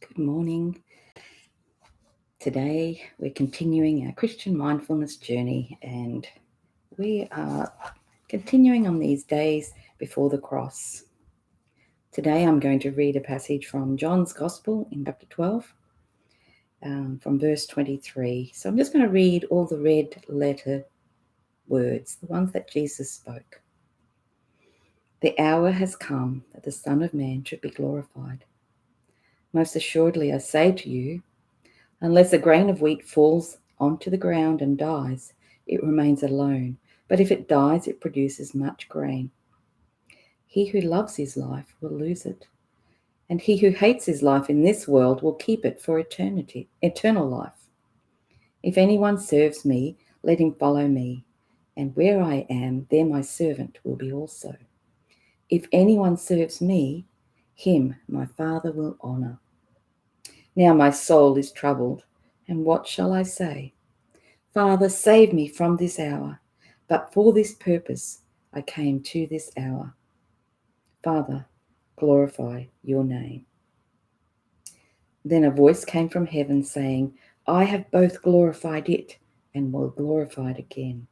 Good morning. Today we're continuing our Christian mindfulness journey, and we are continuing on these days before the cross. Today I'm going to read a passage from John's Gospel in chapter 12, from verse 23. So I'm just going to read all the red letter words, the ones that Jesus spoke. The hour has come that the Son of Man should be glorified. Most assuredly I say to you, unless a grain of wheat falls onto the ground and dies, it remains alone. But if it dies, it produces much grain. He who loves his life will lose it, and he who hates his life in this world will keep it for eternal life. If anyone serves me, let him follow me, and where I am, there my servant will be also. If anyone serves me, him my Father will honor. Now my soul is troubled, and what shall I say? Father, save me from this hour. But for this purpose I came to this hour. Father, glorify your name. Then a voice came from heaven saying, I have both glorified it and will glorify it again.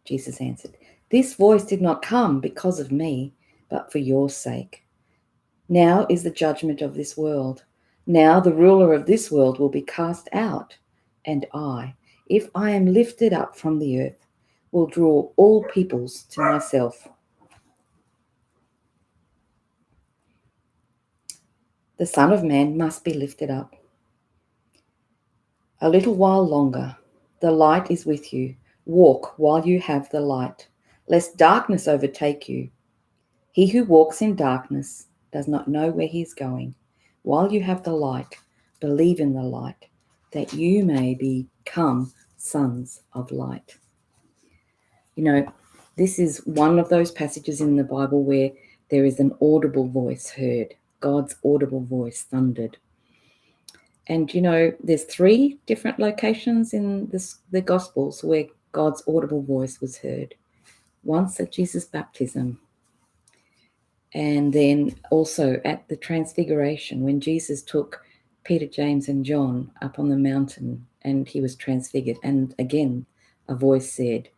Jesus answered, this voice did not come because of me, but for your sake. Now is the judgment of this world. Now the ruler of this world will be cast out, and I, if I am lifted up from the earth, will draw all peoples to myself. The Son of Man must be lifted up. A little while longer, the light is with you. Walk while you have the light, lest darkness overtake you. He who walks in darkness does not know where he is going. While you have the light, believe in the light, that you may become sons of light. You know, this is one of those passages in the Bible where there is an audible voice heard. God's audible voice thundered. And, there's 3 different locations in the Gospels where God's audible voice was heard. Once at Jesus' baptism, and then also at the Transfiguration, when Jesus took Peter, James, and John up on the mountain and he was transfigured. And again, a voice said,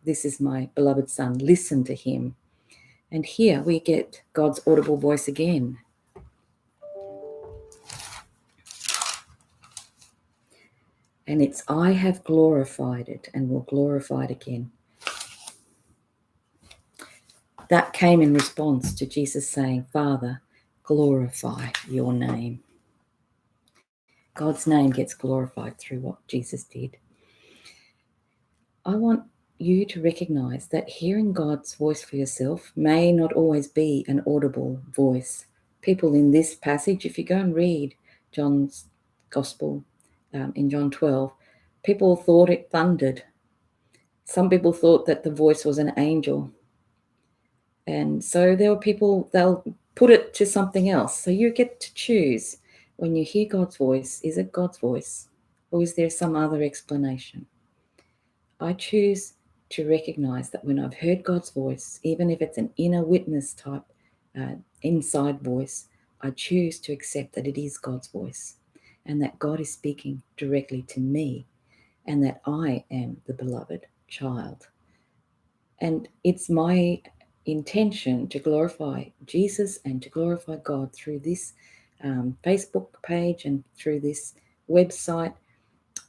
this is my beloved Son, listen to him. And here we get God's audible voice again. And it's, I have glorified it and will glorify it again. That came in response to Jesus saying, Father, glorify your name. God's name gets glorified through what Jesus did. I want you to recognize that hearing God's voice for yourself may not always be an audible voice. People in this passage, if you go and read John's Gospel in John 12, people thought it thundered. Some people thought that the voice was an angel. And so there were people, they'll put it to something else. So you get to choose when you hear God's voice, is it God's voice or is there some other explanation? I choose to recognize that when I've heard God's voice, even if it's an inner witness type inside voice, I choose to accept that it is God's voice and that God is speaking directly to me and that I am the beloved child. And it's my intention to glorify Jesus and to glorify God through this Facebook page and through this website.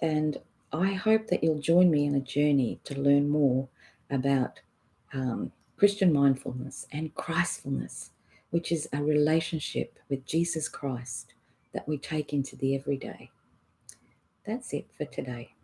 And I hope that you'll join me in a journey to learn more about Christian mindfulness and Christfulness, which is a relationship with Jesus Christ that we take into the everyday. That's it for today.